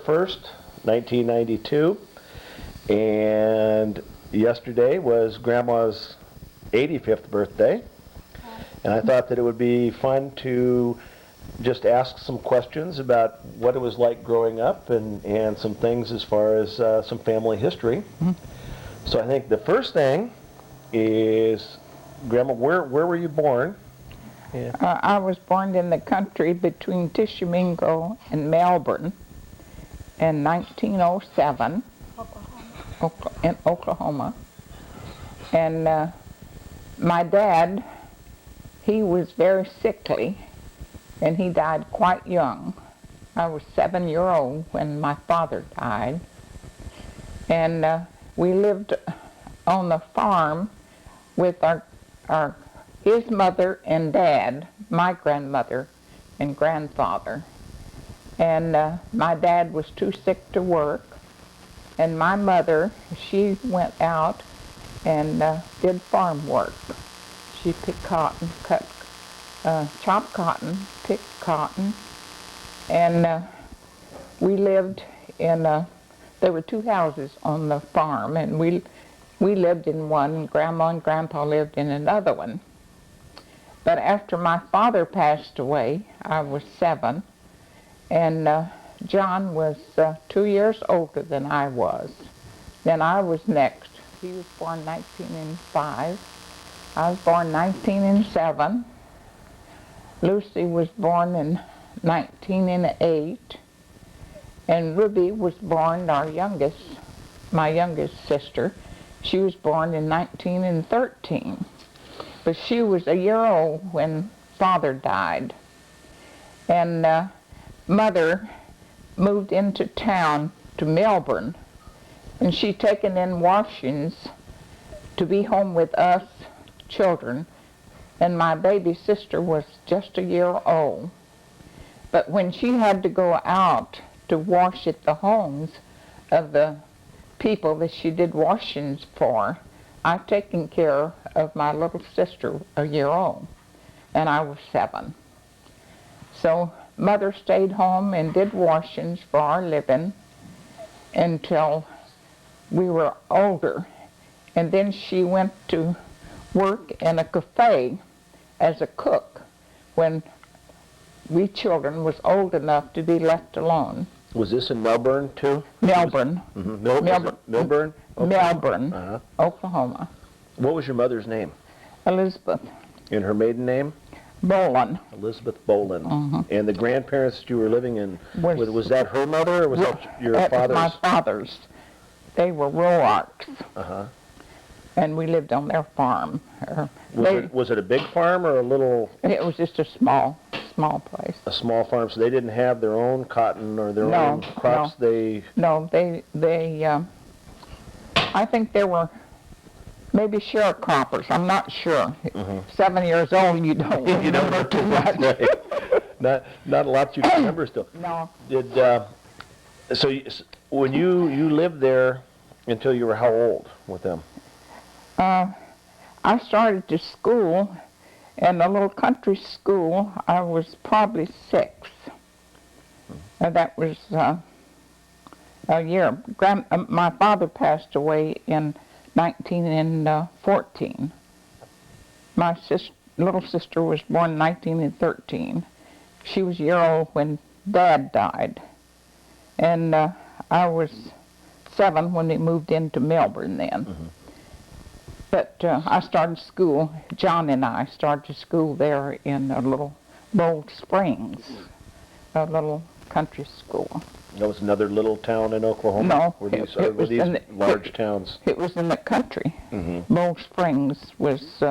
1st, 1992, and yesterday was Grandma's 85th birthday, and I thought that it would be fun to just ask some questions about what it was like growing up and some things as far as some family history. Mm-hmm. So I think the first thing is, Grandma, where were you born? Yeah. I was born in the country between Tishomingo and Melbourne in 1907 in Oklahoma. And my dad, he was very sickly, and he died quite young. I was 7-year-old when my father died. And we lived on the farm with his mother and dad, my grandmother and grandfather. And my dad was too sick to work. And my mother, she went out and did farm work. She picked cotton, chopped cotton, picked cotton. And we lived in, there were 2 houses on the farm, and we lived in one. Grandma and Grandpa lived in another one. But after my father passed away, I was 7, and John was 2 years older than I was. Then I was next. He was born 1905. I was born 1907. Lucy was born in 1908. And Ruby was born, my youngest sister. She was born in 1913. But she was a year old when Father died. And Mother moved into town to Melbourne, and she taken in washings to be home with us children, and my baby sister was just a year old. But when she had to go out to wash at the homes of the people that she did washings for, I've taken care of my little sister, a year old, and I was 7. So Mother stayed home and did washings for our living until we were older. And then she went to work in a cafe as a cook when we children was old enough to be left alone. Was this in Melbourne, too? Melbourne. Mm-hmm. Melbourne? Melbourne, Uh-huh. Oklahoma. What was your mother's name? Elizabeth. And her maiden name? Boland. Elizabeth Boland. Mm-hmm. And the grandparents that you were living in, was that her mother, or was that your father's? My father's. They were Roarks. Uh-huh. And we lived on their farm. Was it a big farm or a little? It was just a small place. A small farm, so they didn't have their own cotton or their own crops? No, they I think they were maybe sharecroppers. I'm not sure. Mm-hmm. 7 years old, you don't remember too much. Right. Not a lot you can remember still. No. So when you lived there until you were how old with them? I started to school in a little country school. I was probably 6. That was a year. My father passed away in 1914. My little sister was born in 1913. She was a year old when Dad died. And I was 7 when they moved into Melbourne then. Mm-hmm. But I started school, John and I started school there in a little Bold Springs, a little country school. That was another little town in Oklahoma? No. Were these large towns? It was in the country. Mm-hmm. Bold Springs was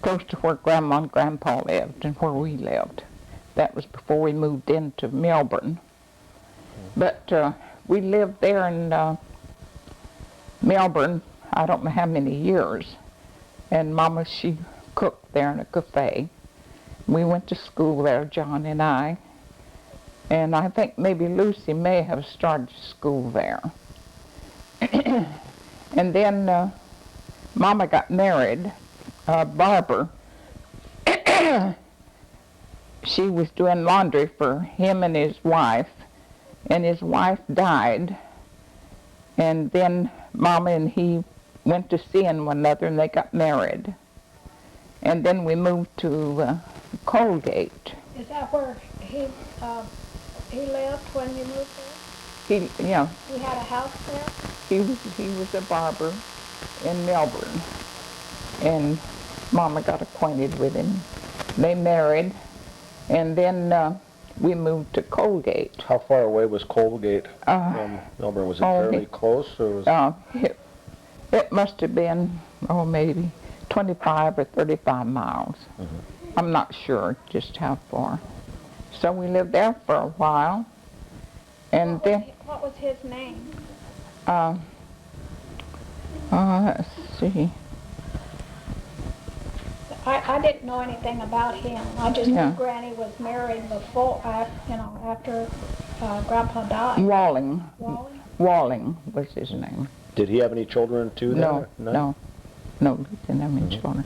close to where Grandma and Grandpa lived and where we lived. That was before we moved into Melbourne. Mm-hmm. But we lived there in Melbourne, I don't know how many years. And Mama, she cooked there in a cafe. We went to school there, John and I. And I think maybe Lucy may have started school there. And then Mama got married, Barbara. She was doing laundry for him and his wife. and his wife died. And then Mama and he went to seeing one another, and they got married. And then we moved to Colgate. Is that where he lived when you moved there? Yeah, He had a house there? he was a barber in Melbourne, and Mama got acquainted with him. They married, and then we moved to Colgate. How far away was Colgate from Melbourne? Was it fairly close, or was It must have been, maybe 25 or 35 miles. I'm not sure just how far. So we lived there for a while, and What was his name? let's see. I didn't know anything about him. I just Yeah. knew Granny was married before, after Grandpa died. Walling. Wally? Walling was his name. did he have any children too? No, then? no, he didn't have any children.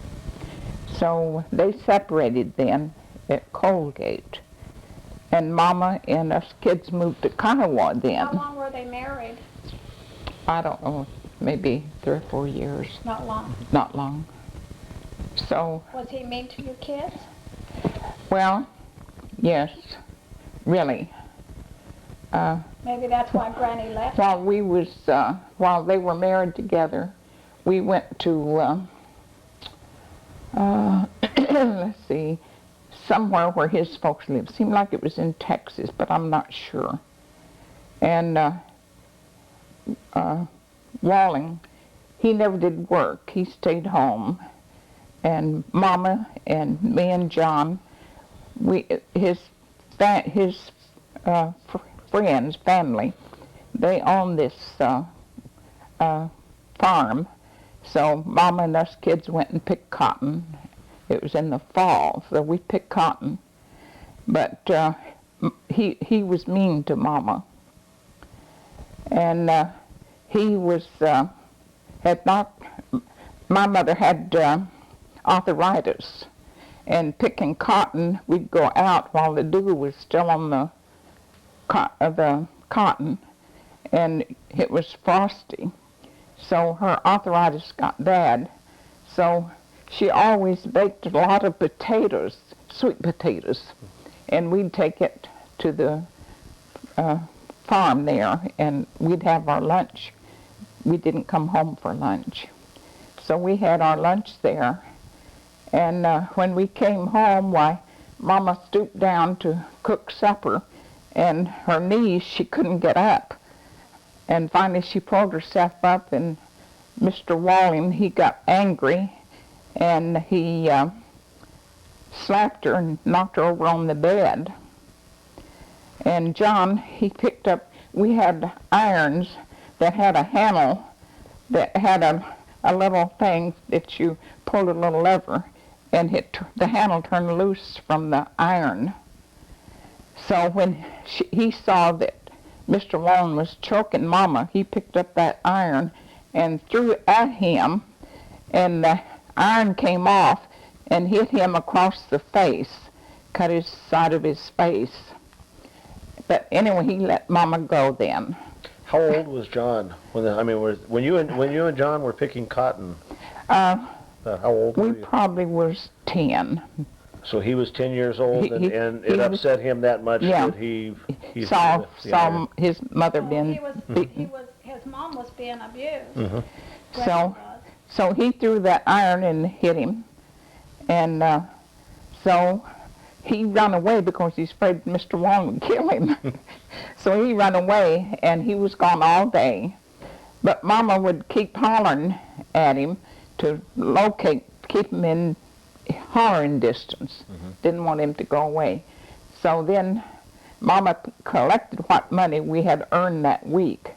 So they separated then at Colgate. And Mama and us kids moved to Kiowa then. How long were they married? I don't know, maybe 3 or 4 years. Not long. Not long. So, Was he mean to your kids? well, yes, really. Maybe that's why Granny left. While they were married together, we went to, let's see, somewhere where his folks lived. Seemed like it was in Texas, but I'm not sure. And Walling, he never did work. He stayed home. And Mama and me and John, his friends, family, they owned this farm. So Mama and us kids went and picked cotton. It was in the fall, so we picked cotton. But he was mean to Mama. And he was, my mother had arthritis. And picking cotton, we'd go out while the dew was still on the cotton, and it was frosty. So her arthritis got bad. So she always baked a lot of potatoes, sweet potatoes, and we'd take it to the farm there, and we'd have our lunch. We didn't come home for lunch. So we had our lunch there. And when we came home, Mama stooped down to cook supper, and her knees, she couldn't get up. And finally she pulled herself up, and Mr. Walling, he got angry, and he slapped her and knocked her over on the bed. And John, he picked up, we had irons that had a handle that had a little thing that you pulled a little lever, and the handle turned loose from the iron. So when he saw that Mr. Walling was choking Mama, he picked up that iron and threw it at him, and the iron came off and hit him across the face, cut his side of his face. But anyway, he let Mama go then. How old was John when you and John were picking cotton? How old were We you? probably was 10. So he was 10 years old, He- and he it was- upset him that much Yeah. that he Saw yeah. his mother So being beaten. his mom was being abused. Mhm. Granny So- was. So he threw that iron and hit him, and so he ran away because he's afraid Mr. Wong would kill him. So he ran away, and he was gone all day. But Mama would keep hollering at him to keep him in hollering distance. Didn't want him to go away. So then Mama collected what money we had earned that week,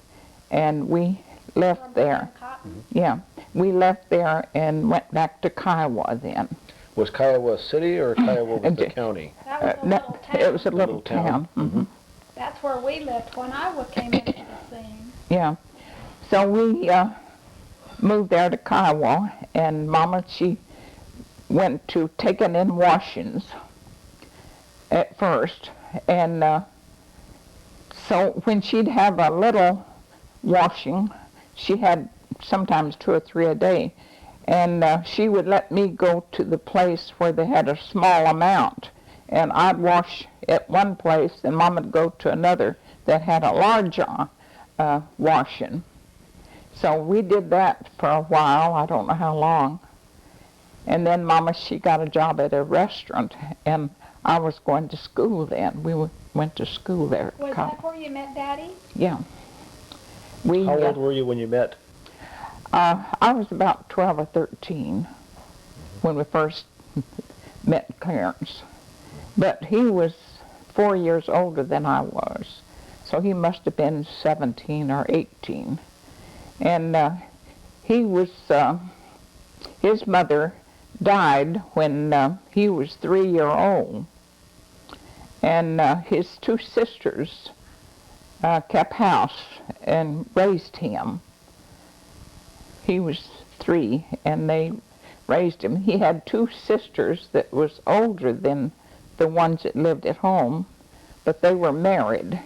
and we left From there. picking cotton. Yeah, we left there and went back to Kiowa then. Was Kiowa a city or Kiowa was the Uh, county? That was a No, little town. it was a little Little town. town. That's where we lived when I came into the scene. Yeah. So we moved there to Kiowa, and Mama, she went to taking in washings at first, and So when she'd have a little washing, she had sometimes 2 or 3 a day, and she would let me go to the place where they had a small amount, and I'd wash at one place, and Mom would go to another that had a large washing. So we did that for a while, I don't know how long. And then Mama, she got a job at a restaurant, and I was going to school then. We went to school there. Was that where you met Daddy? Yeah. We, How old were you when you met? I was about 12 or 13 when we first met Clarence. But he was 4 years older than I was, so he must have been 17 or 18. And he was, his mother died when he was 3 years old. And his 2 sisters kept house and raised him. He was 3, and they raised him. He had 2 sisters that was older than the ones that lived at home, but they were married.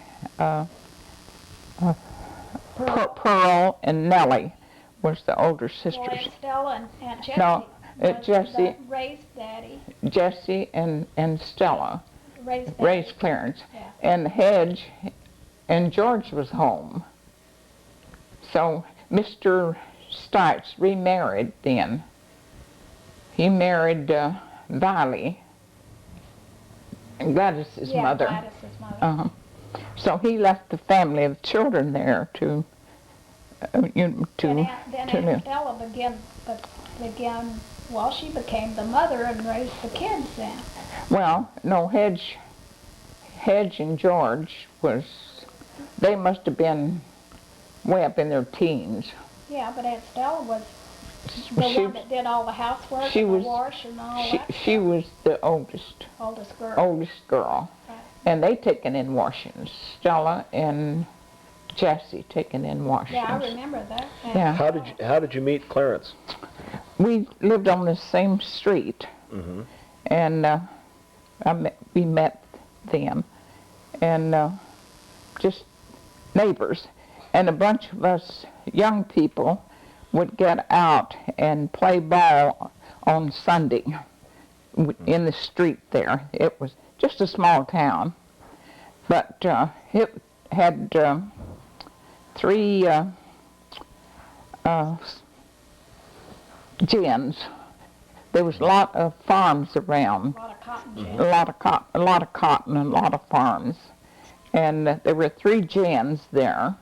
Pearl and Nellie was the older sisters. Well, Aunt Stella and Jessie. No, was Jessie. that raised Daddy. Jessie and Stella Raised Daddy. raised Clarence. Yeah. And Hedge and George was home. So Mr. Stites remarried then. He married Valley, Gladys's mother. Gladys's mother. Uh-huh. So he left the family of children there to Then live. Aunt Stella began, well, she became the mother and raised the kids then. Well, no, Hedge and George they must have been way up in their teens. Yeah, but Aunt Stella was the one that did all the housework and the wash and all that. She was the oldest Girl. Right. and they taken in washings. Stella and Jessie taken in washings. Yeah, I remember that. Yeah. How did you meet Clarence? We lived on the same street, and we met them, and just neighbors, and a bunch of us young people would get out and play ball on Sunday in the street there. It was just a small town, but it had 3 gins. There was a lot of farms around. A lot of cotton gins. A lot of cotton and a lot of farms. And there were 3 gins there.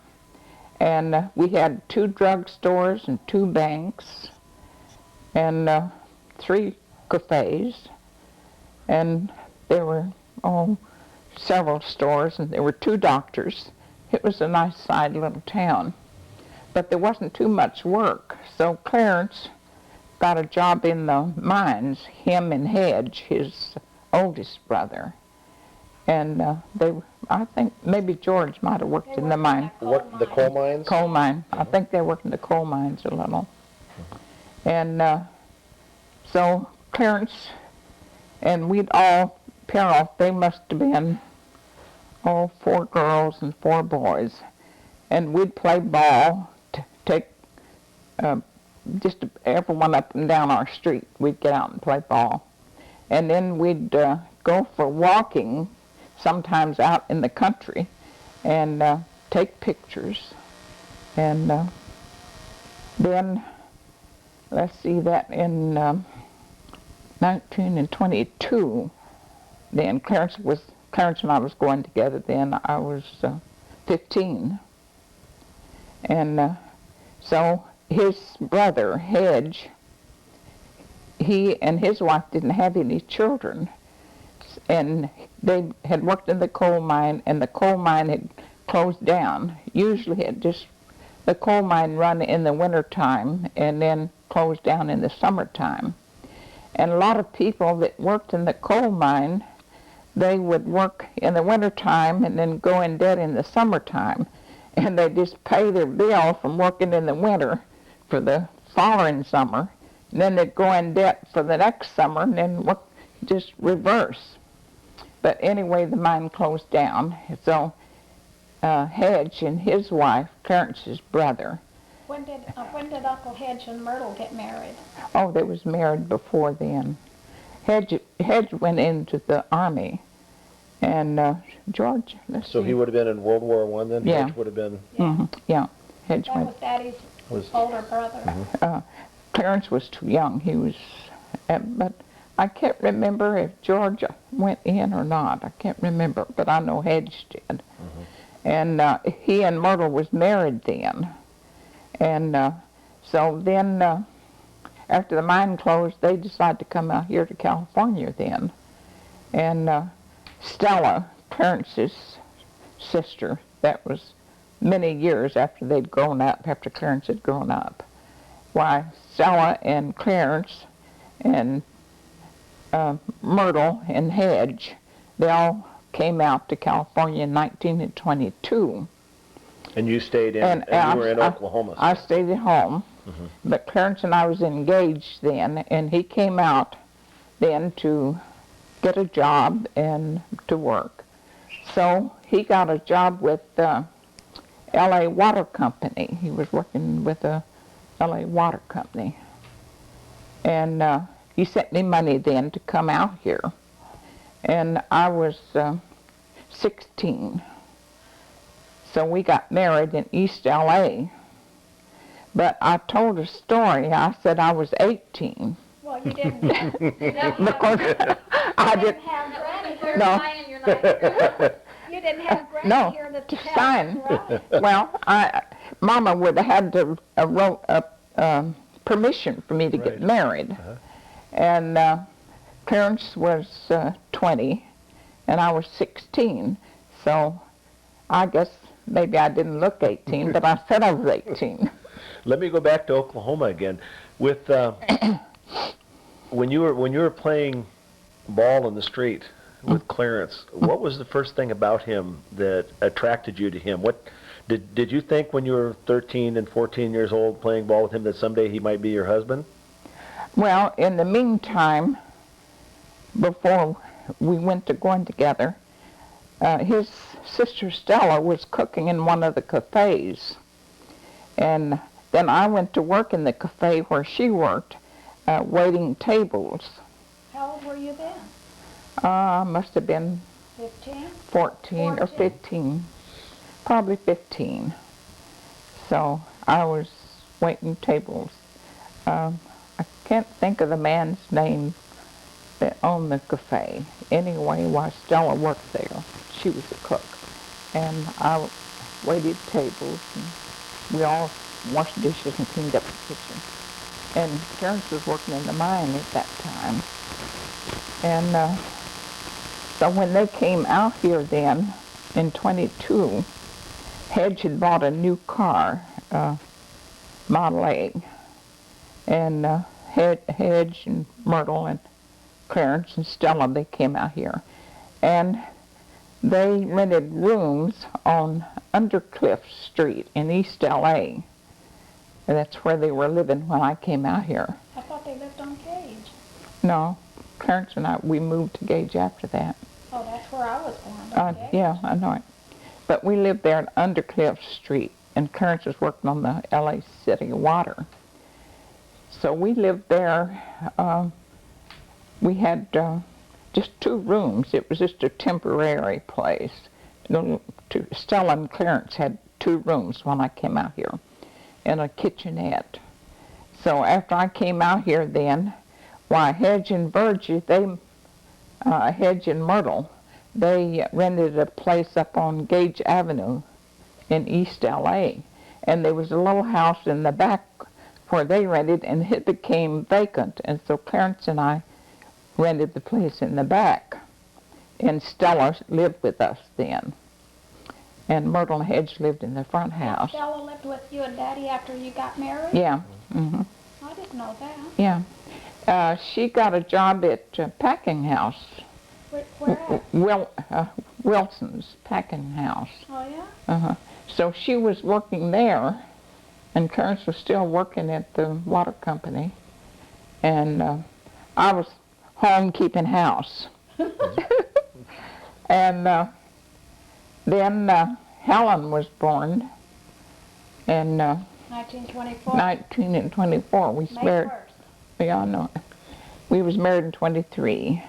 And we had 2 drugstores and 2 banks and 3 cafes. And there were several stores, and there were 2 doctors. It was a nice side little town. But there wasn't too much work. So Clarence got a job in the mines, him and Hedge, his oldest brother. And I think maybe George might have worked in the mine. The coal mines? Coal mine. I think they worked in the coal mines a little. And so Clarence and we'd all pair off. They must have been 4 girls and 4 boys. And we'd play ball, take just everyone up and down our street. We'd get out and play ball. And then we'd go for walking, sometimes out in the country, and take pictures. And then, let's see, that in 1922, then Clarence and I was going together then. I was 15. And so his brother, Hedge, he and his wife didn't have any children. And they had worked in the coal mine, and the coal mine had closed down. Usually the coal mine run in the winter time and then closed down in the summertime. And a lot of people that worked in the coal mine, they would work in the winter time and then go in debt in the summertime. And they just pay their bill from working in the winter for the following summer. And then they'd go in debt for the next summer and then work just reverse. But anyway, the mine closed down. So Hedge and his wife, Clarence's brother. When did Uncle Hedge and Myrtle get married? Oh, they was married before then. Hedge went into the army, and George, let's So see. he would have been in World War I then? Yeah. Hedge would have been, Yeah, Hedge That went. was Daddy's was, older brother. Clarence was too young. He was, but I can't remember if George went in or not. I can't remember, but I know Hedge did. And he and Myrtle was married then. And so then, after the mine closed, they decided to come out here to California then. And Stella, Clarence's sister, that was many years after they'd grown up, after Clarence had grown up. Why, Stella and Clarence and Myrtle and Hedge, they all came out to California in 1922. and you stayed in, And and you were in Oklahoma. I stayed at home, but Clarence and I was engaged then, and he came out then to get a job and to work. So he got a job with L.A. Water Company. He was working with a L.A. Water Company. And he sent me money then to come out here. And I was 16. So we got married in East L.A. But I told a story. I said I was 18. Well, you didn't have, Because I didn't, have Granny We're here. No. lying, you're not. You didn't have Granny no, here to tell sign. us, right? Well, Mama would have had to wrote permission for me to get Right. married. And Clarence was 20, and I was 16. So I guess maybe I didn't look 18, but I said I was 18. Let me go back to Oklahoma again. With when you were playing ball in the street with Clarence, what was the first thing about him that attracted you to him? What did you think when you were 13 and 14 years old playing ball with him that someday he might be your husband? Well, in the meantime, before we went to going together, his sister Stella was cooking in one of the cafes. And then I went to work in the cafe where she worked, waiting tables. How old were you then? I must have been 15? 14 or 15, probably 15. So I was waiting tables. I can't think of the man's name that owned the cafe. Anyway, while Stella worked there, she was a cook. And I waited tables, and we all washed dishes and cleaned up the kitchen. And Clarence was working in the mine at that time. And so when they came out here then, in 22, Hedge had bought a new car, Model A. And Hedge and Myrtle and Clarence and Stella, they came out here. And they rented rooms on Undercliff Street in East L.A. And that's where they were living when I came out here. I thought they lived on Gage. No, Clarence and I, we moved to Gage after that. Oh, that's where I was born, on Gage. Yeah, I know it. But we lived there at Undercliff Street, and Clarence was working on the L.A. City Water. So we lived there. We had just 2 rooms. It was just a temporary place. Stella and Clarence had 2 rooms when I came out here, and a kitchenette. So after I came out here then, why, Hedge and Virgie, Hedge and Myrtle, they rented a place up on Gage Avenue in East L.A. And there was a little house in the back where they rented, and it became vacant. And so Clarence and I rented the place in the back. And Stella lived with us then. And Myrtle and Hedge lived in the front house. Stella lived with you and Daddy after you got married? Yeah. Mm-hmm. I didn't know that. Yeah. She got a job at Packing House. Where at? Wilson's Packing House. Oh, yeah? Uh-huh. So she was working there, and Clarence was still working at the water company. And I was home keeping house. And then Helen was born in 1924. 1924. We was May married. 1st. Yeah, I know. We was married in 23,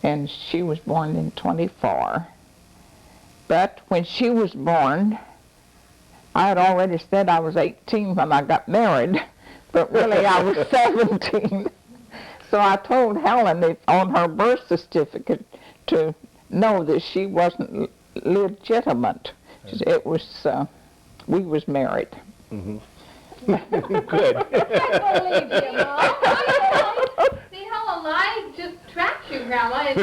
and she was born in 24. But when she was born, I had already said I was 18 when I got married, but really I was 17. So I told Helen on her birth certificate to know that she wasn't legitimate. It was, we was married. Good. I believe you, Mom. See how a lie just tracks you, Grandma. I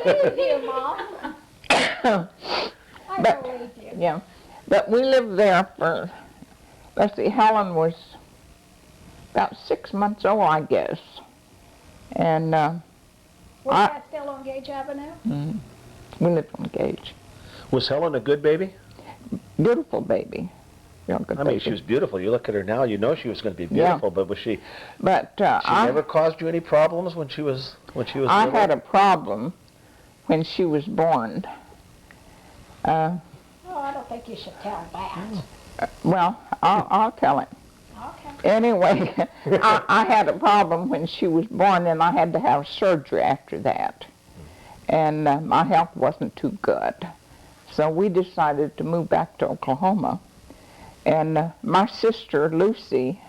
believe you, Mom. I But- believe you. Yeah, but we lived there for, let's see, Helen was about 6 months old, I guess. And Was I- that still on Gage Avenue? we lived on Gage. Was Helen a good baby? Beautiful baby. Real good I mean, baby. she was beautiful. You look at her now, you know she was going to be Yeah. beautiful, but was she But she never caused you any problems when she was I little? had a problem when she was born. Oh, I don't think you should tell that. Well, I'll tell it. Okay. Anyway, I had a problem when she was born, and I had to have surgery after that. And my health wasn't too good. So we decided to move back to Oklahoma. And my sister, Lucy,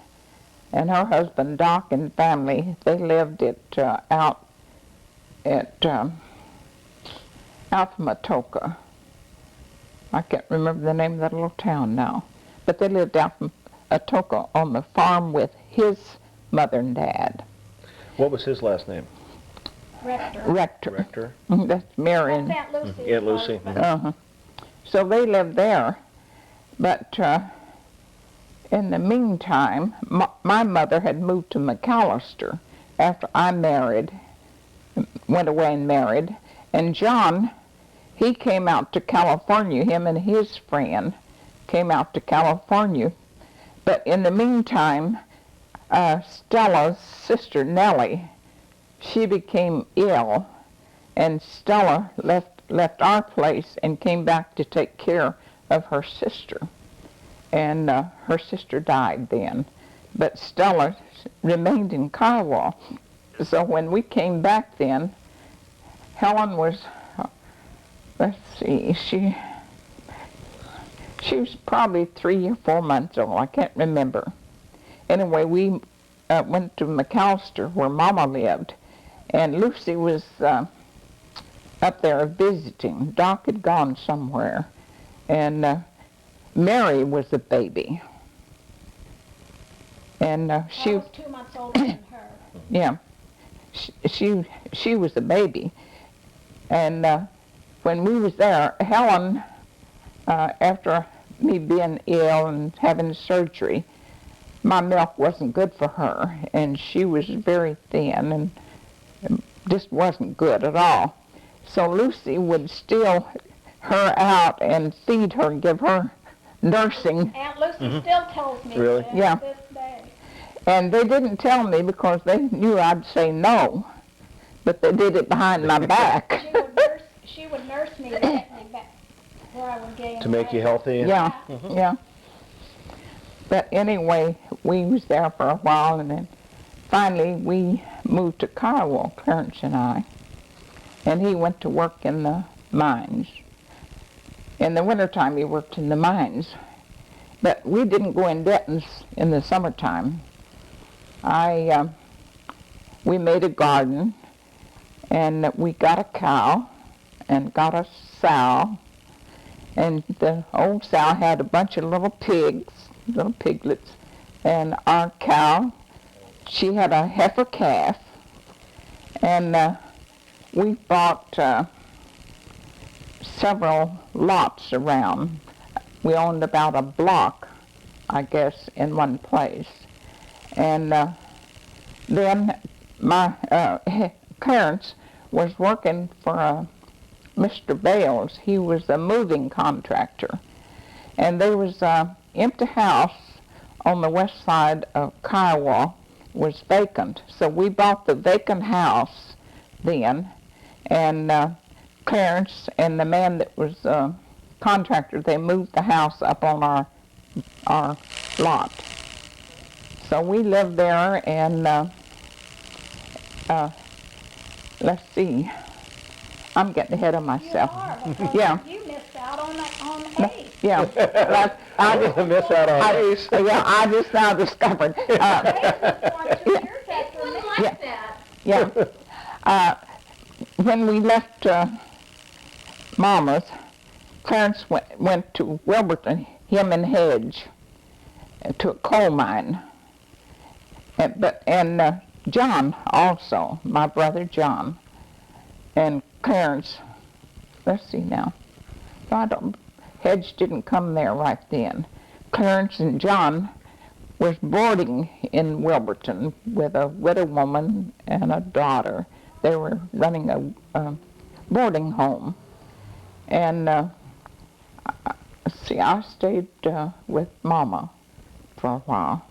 and her husband, Doc, and family, they lived out at Alphamatoka. I can't remember the name of that little town now. But they lived out in Atoka on the farm with his mother and dad. What was his last name? Rector. Rector. Rector? That's Marion. That's Aunt Lucy. Aunt Lucy. Uh-huh. So they lived there. But in the meantime, my mother had moved to McAllister after I went away and married. And John, he came out to California, him and his friend came out to California. But in the meantime, Stella's sister, Nellie, she became ill, and Stella left our place and came back to take care of her sister. And her sister died then. But Stella remained in Kiowa. So when we came back then, Helen was, let's see, she was probably 3 or 4 months old. I can't remember. Anyway, we went to McAllister where Mama lived, and Lucy was up there visiting. Doc had gone somewhere, and Mary was a baby. And I she, was 2 months older than her. yeah, she was a baby. And when we was there, Helen, after me being ill and having surgery, my milk wasn't good for her, and she was very thin and just wasn't good at all. So Lucy would steal her out and feed her, give her nursing. Aunt Lucy still tells me Really? that Yeah. to this day. And they didn't tell me because they knew I'd say no, but they did it behind my back. She would nurse me and take me back where I would gain To make you weight. healthy? Yeah, yeah. But anyway, we was there for a while, and then finally we moved to Kiowa, Clarence and I, and he went to work in the mines. In the wintertime, he worked in the mines. But we didn't go in Denton's in the summertime. We made a garden, and we got a cow and got a sow, and the old sow had a bunch of little pigs, little piglets, and our cow, she had a heifer calf, and we bought several lots around. We owned about a block, I guess, in one place. And then my Clarence was working for Mr. Bales. He was a moving contractor. And there was an empty house on the west side of Kiowa was vacant. So we bought the vacant house then, and Clarence and the man that was contractor, they moved the house up on our lot. So we lived there, and let's see, I'm getting ahead of You myself. are, because Yeah. you missed out on Ace. Yeah, but I just, Miss out on Ace. yeah, I just now discovered. Ace was born 2 years It's after me. like Yeah. that. Yeah. When we left Mama's, Clarence went to Wilburton, him and Hedge, to a coal mine. And John also, my brother John, and Clarence, let's see now. Hedge didn't come there right then. Clarence and John was boarding in Wilburton with a widow woman and a daughter. They were running a boarding home. And see, I stayed with Mama for a while.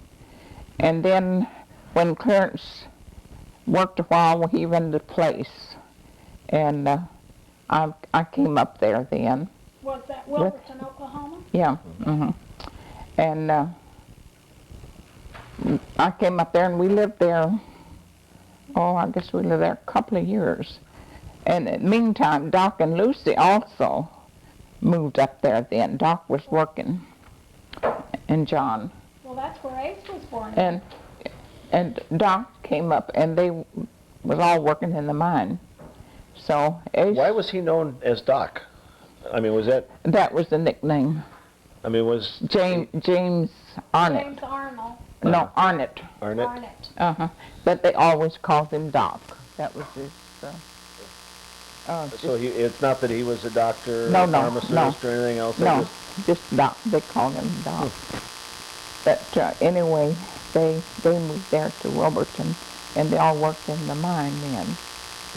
And then when Clarence worked a while, he rented a place. And I came up there then. Was that Wilburton, Oklahoma? Yeah. And I came up there, and we lived there, I guess we lived there a couple of years. And in the meantime, Doc and Lucy also moved up there then. Doc was working, and John. Well, that's where Ace was born. And Doc came up, and they was all working in the mine. So Ace, Why was he known as Doc? I mean, was that, that was the nickname. I mean, was James Arnett. James Arnold. No, Arnett. Arnett? Arnett. But they always called him Doc. That was his. So it's not that he was a doctor, No, or no, pharmacist, no. or anything else? No, just Doc. They called him Doc. But anyway, they moved there to Wilburton, and they all worked in the mine then.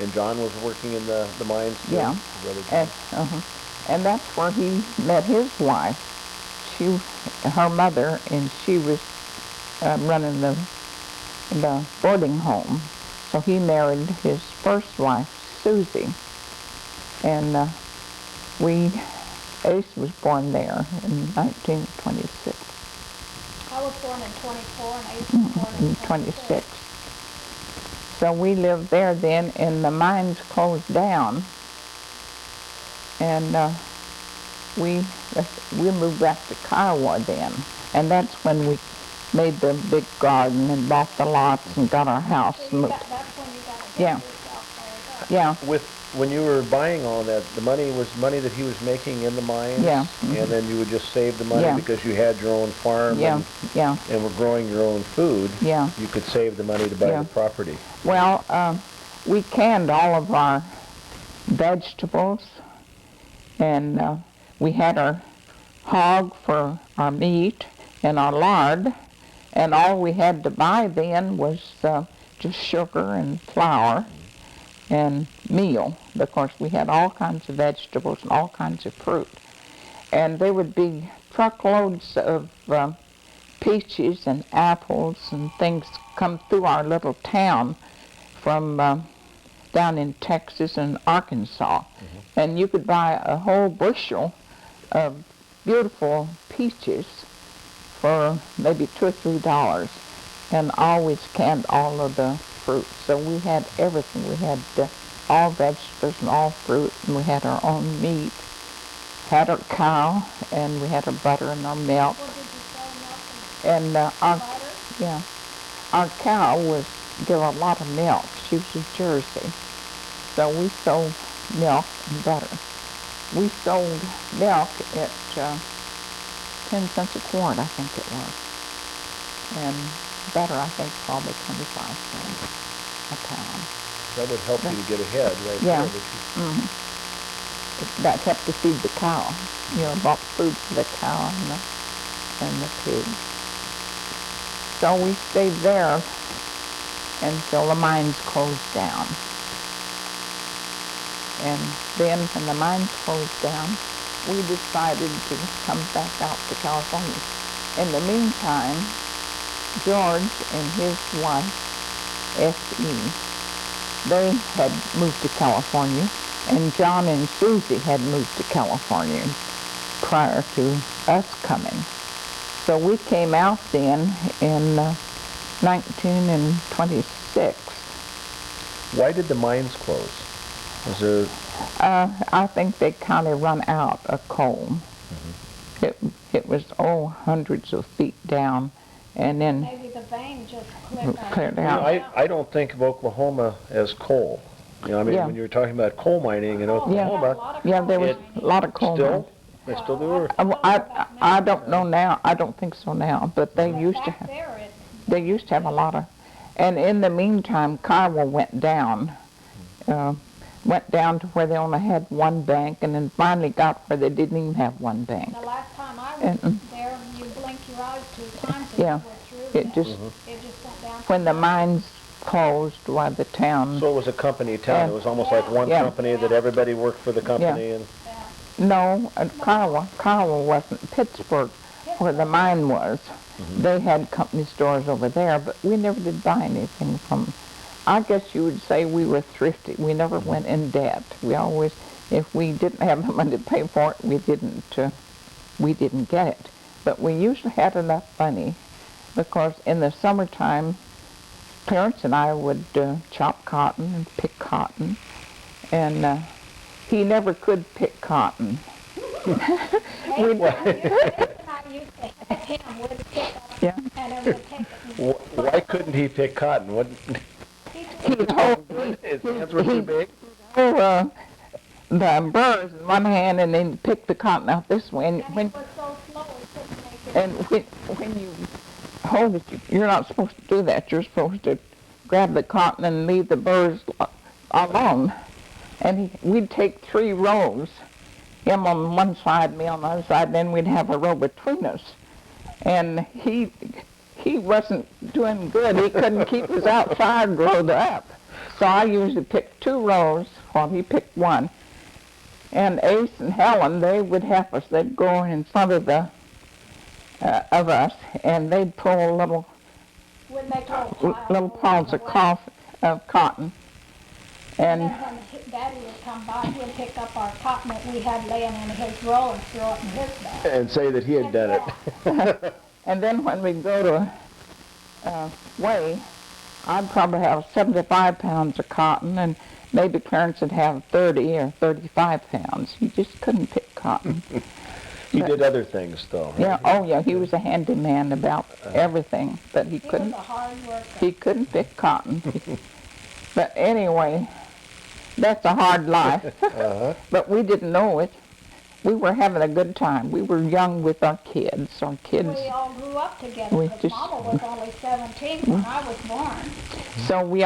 And John was working in the mines too? Yeah. Brother John? And that's where he met his wife. Her mother, and she was running the boarding home. So he married his first wife, Susie. And Ace was born there in 1926. I was born in 24, and Ace was born in 26. So we lived there then, and the mines closed down. And we moved back to Kiowa then. And that's when we made the big garden and bought the lots and got our house So moved. that's when you got to Yeah. get yourself there. Yeah, When you were buying all that, the money was money that he was making in the mines? Yeah. And then you would just save the money Yeah. because you had your own farm yeah, yeah, and were growing your own food? yeah. You could save the money to buy Yeah. the property. Well, we canned all of our vegetables, and we had our hog for our meat and our lard, and all we had to buy then was just sugar and flour and meal, because we had all kinds of vegetables and all kinds of fruit. And there would be truckloads of peaches and apples and things come through our little town from down in Texas and Arkansas. And you could buy a whole bushel of beautiful peaches for maybe $2 or $3, and always canned all of the fruit. So we had everything. We had all vegetables and all fruit, and we had our own meat, had our cow, and we had our butter and our milk. Well, did you sell milk And and butter? our cow gave a lot of milk. She was a Jersey. So we sold milk and butter. We sold milk at 10 cents a quart, I think it was. And butter, I think, probably 25 cents a pound. That would help you to get ahead right Yeah. there. But you- That helped to feed the cow. Bought food for the cow and the pig. So we stayed there until the mines closed down. And then when the mines closed down, we decided to come back out to California. In the meantime, George and his wife, S.E., they had moved to California, and John and Susie had moved to California. prior to us coming. So we came out then in 1926. Why did the mines close? Was there... I think they kind of run out of coal. It was hundreds of feet down, and then Maybe the vein just cleared You know, out. I don't think of Oklahoma as coal. You know, I mean, Yeah. when you were talking about coal mining in Oh, Oklahoma, Yeah, there was a lot of coal. mines. still, they still do, or... I don't know now. I don't think so now, but they used to back have. there, it, They used to have a lot of, and in the meantime, Kiowa went down. Went down to where they only had one bank, and then finally got where they didn't even have one bank. the last time I was And- there, you blink your eyes 2 times and Yeah. you were through It there. just, It just went down. when the mines closed, why the town, So it was a company town, it was almost like one Yeah. company that everybody worked for the company, and... no, Kiowa wasn't Pittsburgh, where the mine was. They had company stores over there, but we never did buy anything from. I guess you would say we were thrifty. We never went in debt. We always, if we didn't have the money to pay for it, we didn't get it. But we usually had enough money, because in the summertime, Clarence and I would chop cotton and pick cotton, and he never could pick cotton. Hey, We'd- I used to have him would pick up Yeah. and it would take it. Why couldn't he pick cotton? What, He'd hold, his hands were too big? hold the burrs in one hand and then pick the cotton out this way. And And when he was so slow, he couldn't make it. when you hold it, you're not supposed to do that. You're supposed to grab the cotton and leave the burrs alone. And we'd take 3 rows, him on one side, me on the other side, and then we'd have a row between us. And he wasn't doing good. He couldn't keep his outside rolled up. So I usually picked 2 rows while he picked one. And Ace and Helen, they would help us. They'd go in front of of us, and they'd pull Would make little piles of cotton. And And then when Daddy would come by, he'd pick up our cotton that we had laying in his roll and throw it in his bag. And say that he had done it. and then when we'd go to weigh, I'd probably have 75 pounds of cotton, and maybe Clarence would have 30 or 35 pounds. He just couldn't pick cotton. He did other things, though. Yeah, oh yeah, he was a handyman about everything, but he He was couldn't. a hard worker. He couldn't pick cotton. But anyway, that's a hard life. But we didn't know it. We were having a good time. We were young with our kids. Our kids. We all grew up together We because just- Mama was only 17 when I was born. So we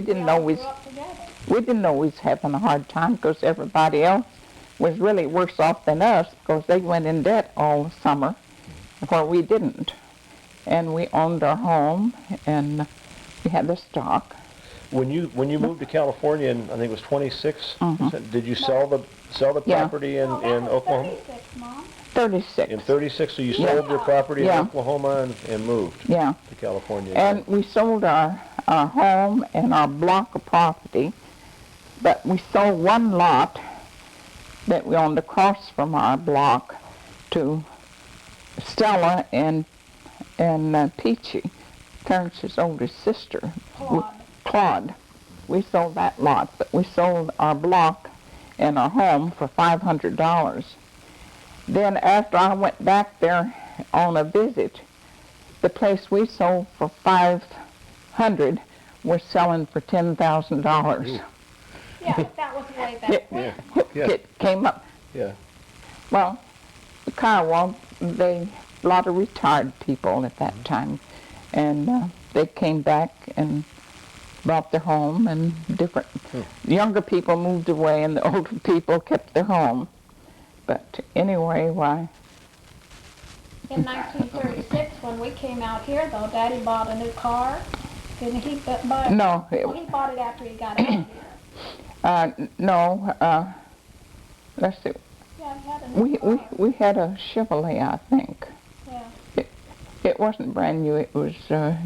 didn't know grew up together. we didn't know we was having a hard time, because everybody else was really worse off than us, because they went in debt all summer, where we didn't. And we owned our home, and we had the stock. When you moved to California, in, I think it was 26, did you sell the Yeah. property in Well, that was Oklahoma? 36, Mom. 36. In 36, so you Yeah. sold your property Yeah. in Oklahoma and moved Yeah. to California. And we sold our home and our block of property, but we sold one lot that we owned across from our block to Stella and Peachy, Clarence's oldest sister. Claude. We sold that lot, but we sold our block and our home for $500. Then after I went back there on a visit, the place we sold for $500 was selling for $10,000. Yeah, but that was way back when. Yeah. It came up. Yeah. Well, Kiowa, a lot of retired people at that time, and they came back and bought their home, and different younger people moved away, and the older people kept their home. But anyway, why? In 1936, when we came out here, though, Daddy bought a new car. Didn't he buy it? No, Well, he bought it after he got out here. no. Let's see. Yeah, he had a new car. We had a Chevrolet, I think. Yeah. It wasn't brand new. It was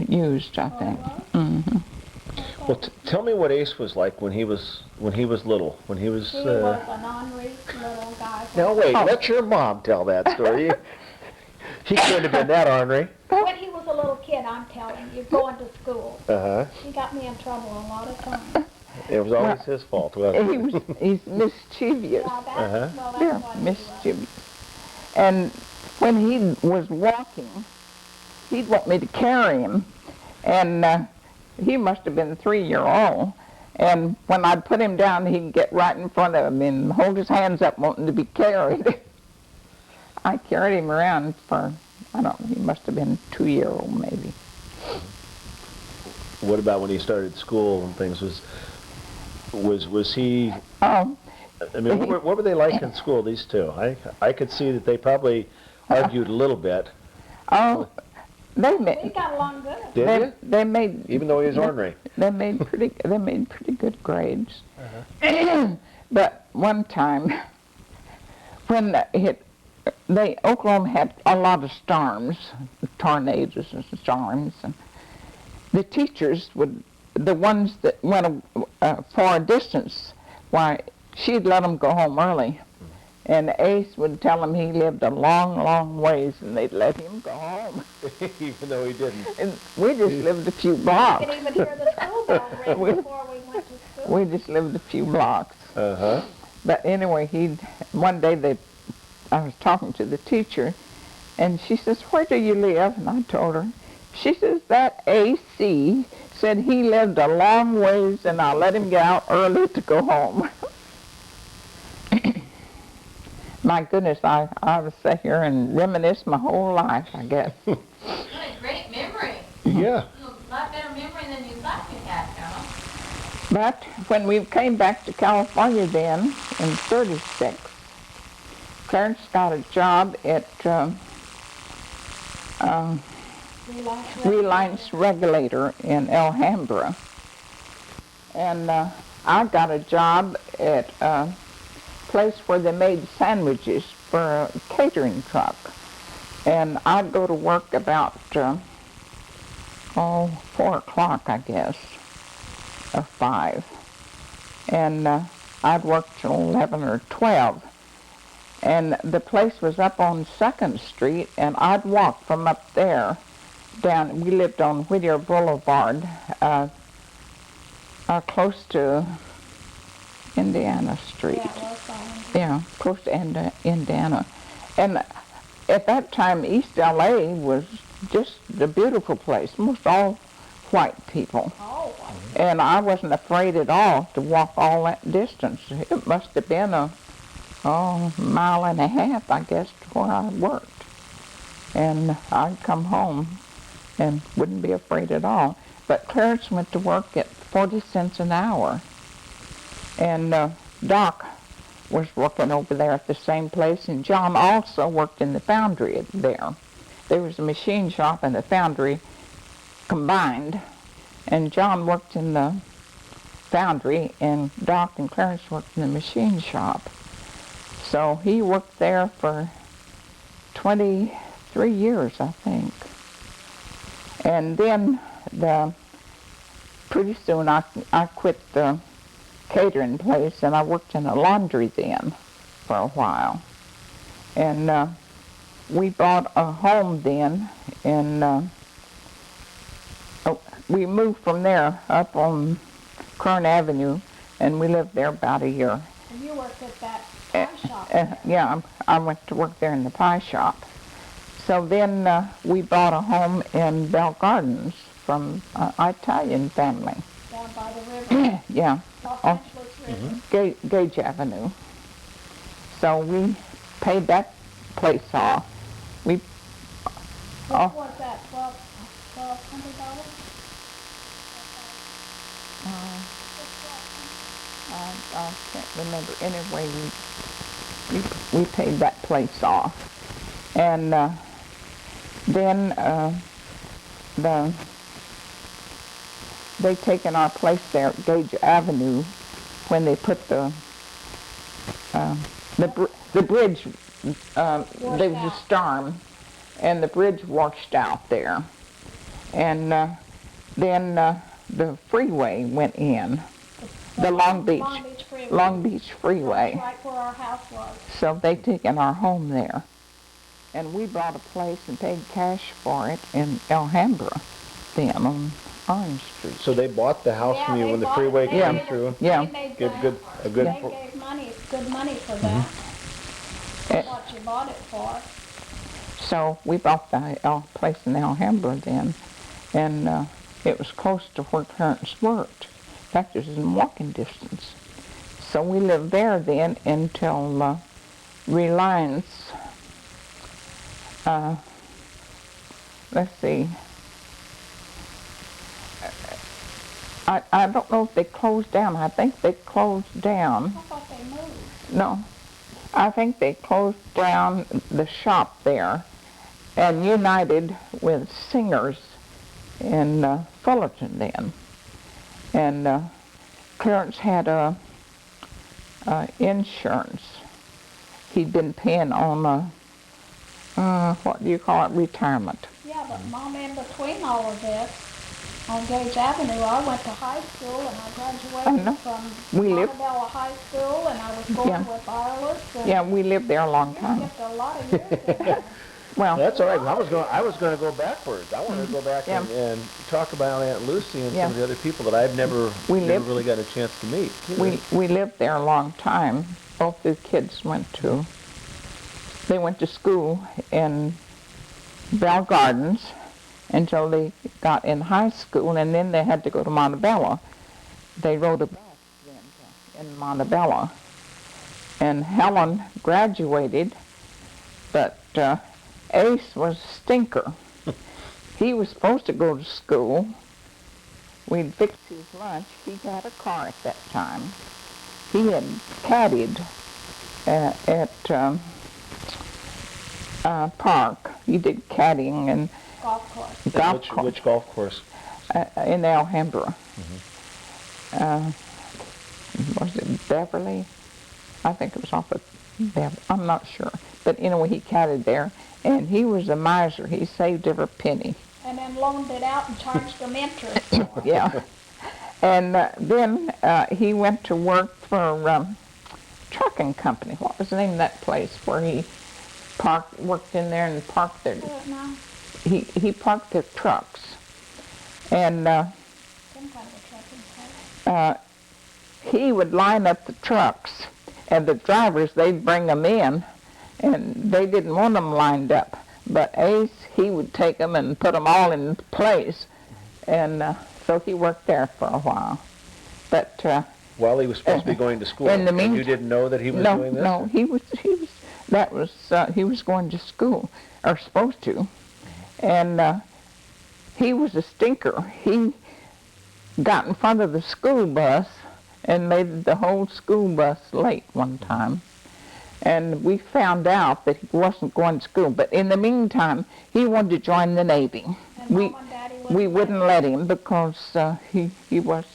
used, I think. was? Well, tell me what Ace was like when he was little. When he was. He was an ornery little guy. guys. No, wait, let your mom tell that story. He couldn't have been that ornery. When he was a little kid, I'm telling you, going to school. Uh-huh. He got me in trouble a lot of times. It was always his fault, wasn't it? He's mischievous. Yeah, that's, Uh-huh. well, that's Yeah, what he was. mischievous. And when he was walking, he'd want me to carry him. And he must have been 3-year-old. And when I'd put him down, he'd get right in front of him and hold his hands up wanting to be carried. I carried him around for, I don't know, he must have been 2-year-old maybe. What about when he started school and things? Was he? Oh, I mean, what were they like in school? These two. I could see that they probably argued a little bit. oh, they We made, got along good. Did you? they made, Even though he was ornery. they made pretty good grades. But one time, when Oklahoma had a lot of storms, tornadoes and storms, and the teachers would, the ones that went for a distance, why, she'd let them go home early. And Ace would tell them he lived a long, long ways, and they'd let him go home. Even though he didn't. And we just lived a few You blocks. could even hear the school bell ring before we went to school. We just lived a few blocks. Uh-huh. But anyway, one day I was talking to the teacher, and she says, "Where do you live?" And I told her. She says, "That AC said he lived a long ways, and I let him get out early to go home." My goodness, I would sit here and reminisce my whole life, I guess. What a great memory. Yeah. A lot better memory than you thought you had, Grandma. But when we came back to California then, in '36, Clarence got a job at Reliance Regulator in Alhambra. And I got a job at a place where they made sandwiches for a catering truck. And I'd go to work about, 4 o'clock, I guess, or 5. And I'd work till 11 or 12. And the place was up on 2nd Street, and I'd walk from up there down. We lived on Whittier Boulevard, close to Indiana Street. Yeah, it was fine. Yeah, close to Indiana. And at that time, East L.A. was just a beautiful place, most all white people. Oh, And I wasn't afraid at all to walk all that distance. It must have been a mile and a half, I guess, to where I worked. And I'd come home and wouldn't be afraid at all. But Clarence went to work at 40 cents an hour. And Doc was working over there at the same place, and John also worked in the foundry there. There was a machine shop and a foundry combined, and John worked in the foundry, and Doc and Clarence worked in the machine shop. So he worked there for 23 years, I think. And then pretty soon I quit the catering place, and I worked in a laundry then for a while. And we bought a home then, and we moved from there up on Kern Avenue, and we lived there about a year. and you worked at that pie shop. Yeah, I went to work there in the pie shop. So then we bought a home in Bell Gardens from an Italian family. Down by the river, Yeah, Los Oh. Angeles River. Gage Avenue. So we paid that place off. What Oh. was that, $1,200? I can't remember. Anyway, we paid that place off. And then they taken our place there at Gage Avenue when they put the bridge, there was a storm, and the bridge washed out there. And then the freeway went in, The Long Beach Freeway. Long Beach That's Freeway. right where our house was. So they taken our home there. And we bought a place and paid cash for it in Alhambra then on Orange Street. So they bought the house from you when the freeway Yeah. came through? Yeah. They made Get that. good, a good, They gave good money for that. Eh. What you bought it for. So we bought the place in Alhambra then, and it was close to where Clarence worked. In fact, it was in walking distance. So we lived there then until Reliance, let's see, I don't know if they closed down. I think they closed down. I thought they moved. No, I think they closed down the shop there and united with Singers in Fullerton then. And Clarence had insurance. He'd been paying on what do you call it, retirement. Yeah, but Mom, in between all of this, on Gage Avenue, I went to high school and I I know. graduated from We lived- Montebello High School and I was going Yeah. with Ireland. Yeah, we lived there a long You time. skipped a lot of years in there. Well, that's all right. I was going to go backwards. I wanted to go back Yeah. and talk about Aunt Lucy and Yeah. some of the other people that I've never lived- really got a chance to meet. we lived there a long time. Both the kids went to school in Bell Gardens until they got in high school, and then they had to go to Montebello. They rode a bus then in Montebello. And Helen graduated, but Ace was a stinker. He was supposed to go to school. We'd fixed his lunch. He had a car at that time. He had caddied at Park. He did caddying and Golf course. Which golf course? in Alhambra. Was it Beverly? I think it was off of Beverly. I'm not sure. But anyway, he caddied there, and he was a miser. He saved every penny. And then loaned it out and charged them interest for it. Yeah. And then he went to work for trucking company. What was the name of that place where he worked in there and parked their, No, he parked their trucks. And some kind of a trucking place. he would line up the trucks, and the drivers, they'd bring them in, and they didn't want them lined up. But Ace, he would take them and put them all in place. And so he worked there for a while. But While he was supposed to be going to school. in the And you meantime- didn't know that he was doing this? No, he was going to school, or supposed to. And he was a stinker. He got in front of the school bus and made the whole school bus late one time. And we found out that he wasn't going to school. But in the meantime, he wanted to join the Navy. And Mom and Daddy We wouldn't let him because he was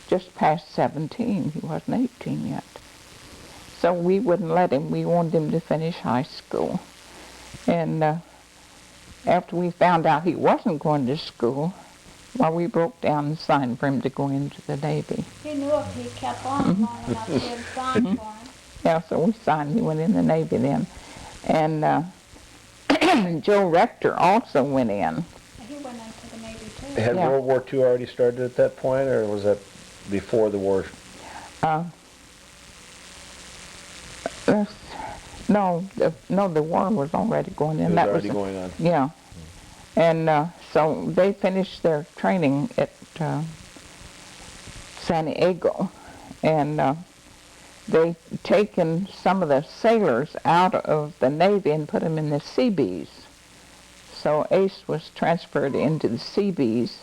just past 17. He wasn't 18 yet. So we wouldn't let him. We wanted him to finish high school. And after we found out he wasn't going to school, well, we broke down and signed for him to go into the Navy. He knew if he kept on long enough, he'd sign for him. Yeah, so we signed. He went in the Navy then. And Joe Rector also went in. He went into the Navy too. Had Yeah. World War II already started at that point, or was that before the war? No, the war was already going in. It was That already was going on. Yeah. And so they finished their training at San Diego, and they taken some of the sailors out of the Navy and put them in the Seabees. So Ace was transferred into the Seabees,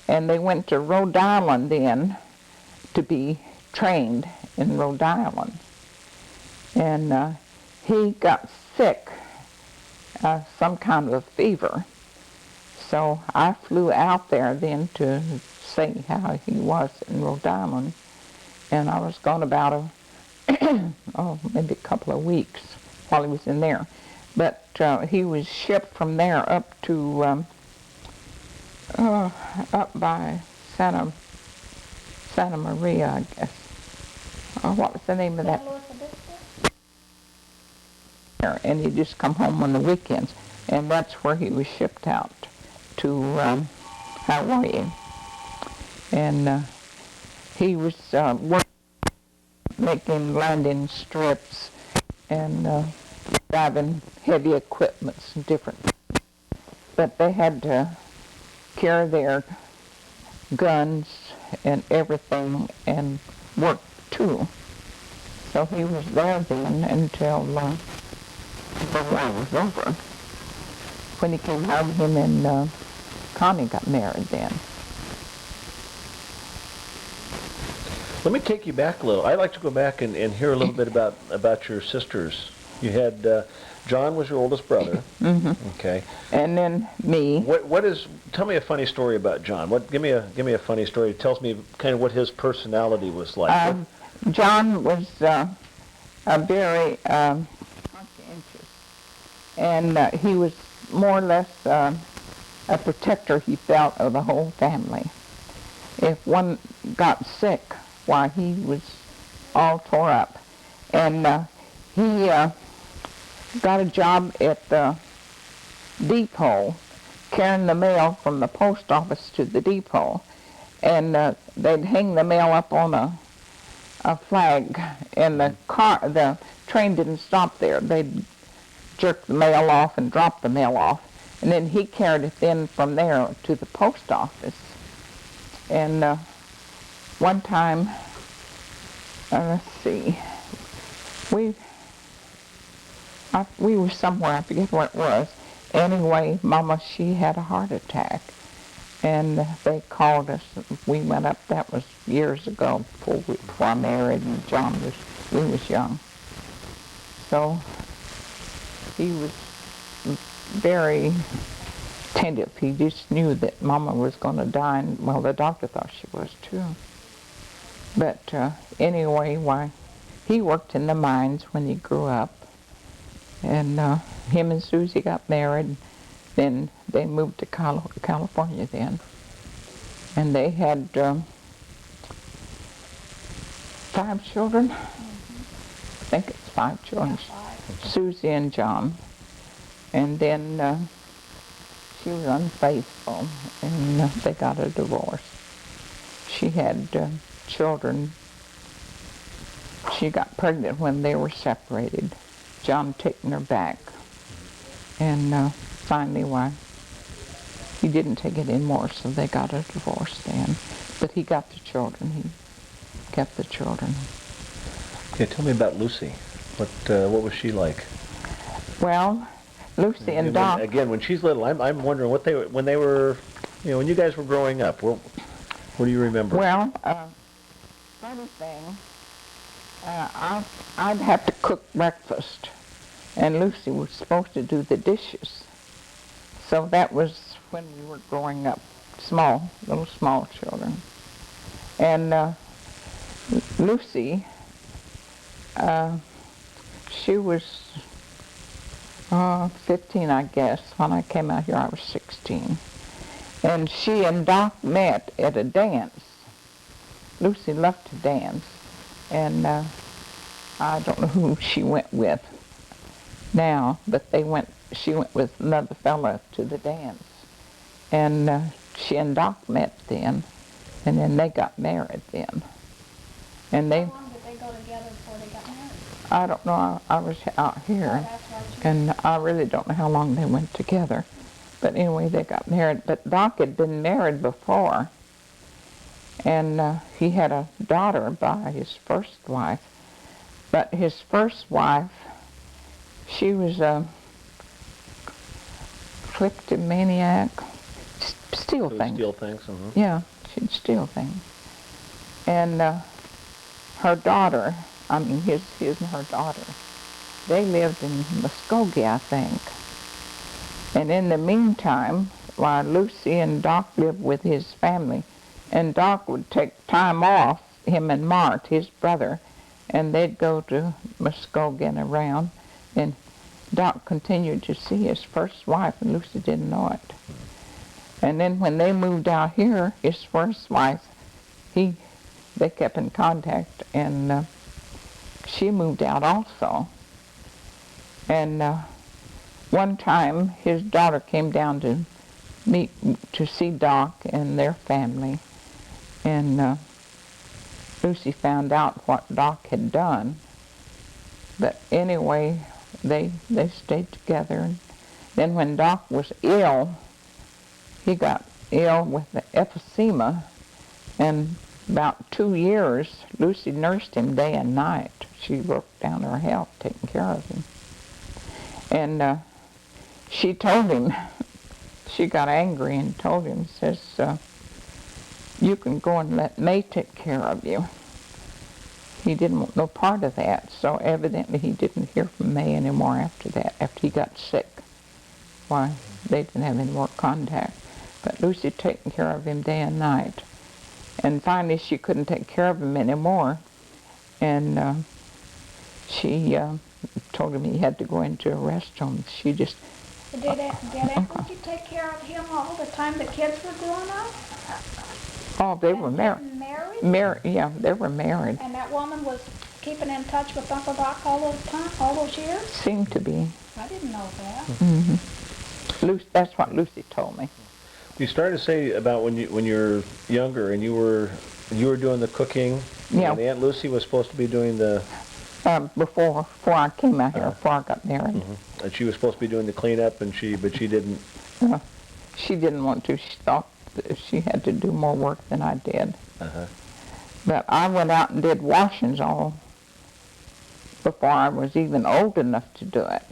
and they went to Rhode Island then to be trained in Rhode Island. And he got sick, some kind of a fever. So I flew out there then to see how he was in Rhode Island. And I was gone about maybe a couple of weeks while he was in there. But he was shipped from there up to, up by Santa Maria, I guess. what was the name of that? San Luis Obispo? And he just come home on the weekends, and that's where he was shipped out to Hawaii. And he was making landing strips and driving heavy equipments and different. But they had to carry their guns and everything and work too. So he was there then until the war was over. When he came home, him and Connie got married then. Let me take you back a little. I'd like to go back and hear a little bit about your sisters. You had John was your oldest brother. Mm-hmm. Okay. And then me. Tell me a funny story about John. Give me a funny story. It tells me kind of what his personality was like. John was a very conscientious, and he was more or less a protector, he felt, of the whole family. If one got sick, why, he was all tore up. And he got a job at the depot, carrying the mail from the post office to the depot. And they'd hang the mail up on a flag, and the train didn't stop there. They'd jerk the mail off and drop the mail off. And then he carried it then from there to the post office. And one time, let's see, we were somewhere, I forget where it was. Anyway, Mama, she had a heart attack. And they called us. We went up. That was years ago, before I married, and we was young. So he was very attentive. He just knew that Mama was going to die, and well, the doctor thought she was too. But anyway, why, he worked in the mines when he grew up, and him and Susie got married. Then they moved to California then, and they had 5 children. I think it's 5 children. Susie and John. And then she was unfaithful, and they got a divorce. She had children. She got pregnant when they were separated. John taking her back, and finally, why, he didn't take it anymore, so they got a divorce then. But he got the children. He kept the children. Okay, tell me about Lucy. What was she like? Well, Lucy and Doc. Again, when she's little, I'm wondering when they were, when you guys were growing up. What do you remember? Well, funny thing, I'd have to cook breakfast, and Lucy was supposed to do the dishes. So that was when we were growing up, little small children. And Lucy, she was 15, I guess. When I came out here, I was 16. And she and Doc met at a dance. Lucy loved to dance, and I don't know who she went with now, but she went with another fella to the dance. And she and Doc met then, and then they got married then. And How long did they go together before they got married? I don't know, I was out here, and I really don't know how long they went together. But anyway, they got married. But Doc had been married before, and he had a daughter by his first wife. But his first wife, she was a kleptomaniac, steal things. Steal things. Yeah, she'd steal things. And her daughter, his and her daughter, they lived in Muskogee, I think. And in the meantime, while Lucy and Doc lived with his family, and Doc would take time off, him and Mart, his brother, and they'd go to Muskogee and around, and Doc continued to see his first wife, and Lucy didn't know it. And then when they moved out here, his first wife, they kept in contact, and she moved out also. And one time his daughter came down to see Doc and their family, and Lucy found out what Doc had done. But anyway, they stayed together. And then when Doc was ill, he got ill with the emphysema, and about 2 years, Lucy nursed him day and night. She worked down her health, taking care of him. And she told him, she got angry and told him, says, you can go and let May take care of you. He didn't want no part of that, so evidently he didn't hear from May anymore after that, after he got sick. Why, they didn't have any more contact. But Lucy taking care of him day and night. And finally she couldn't take care of him anymore, and she told him he had to go into a rest home. She just... Did Lucy take care of him all the time the kids were growing up? Oh, they were married. Married? Yeah, they were married. And that woman was keeping in touch with Uncle Doc all those years? Seemed to be. I didn't know that. Mm-hmm. That's what Lucy told me. You started to say about when you were younger and you were doing the cooking. Yeah. And Aunt Lucy was supposed to be doing the... Before I came out here, before I got married. Mm-hmm. And she was supposed to be doing the cleanup, but she didn't. She didn't want to. She thought that she had to do more work than I did. Uh-huh. But I went out and did washings all before I was even old enough to do it.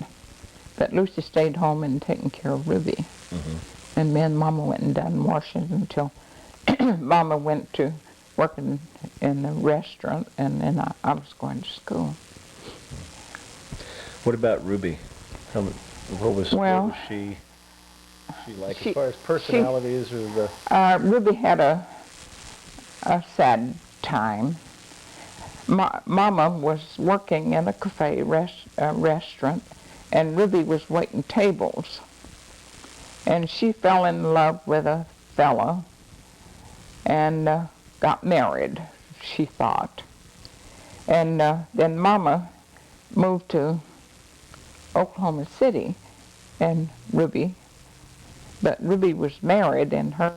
But Lucy stayed home and taking care of Ruby. Mm-hmm. And me and Mama went and done washings until Mama went to working in the restaurant, and then I was going to school. What about Ruby? What was she like as far as personalities or the... Ruby had a sad time. Mama was working in a cafe restaurant, and Ruby was waiting tables. And she fell in love with a fellow and got married, she thought. And then Mama moved to Oklahoma City, and Ruby was married, and her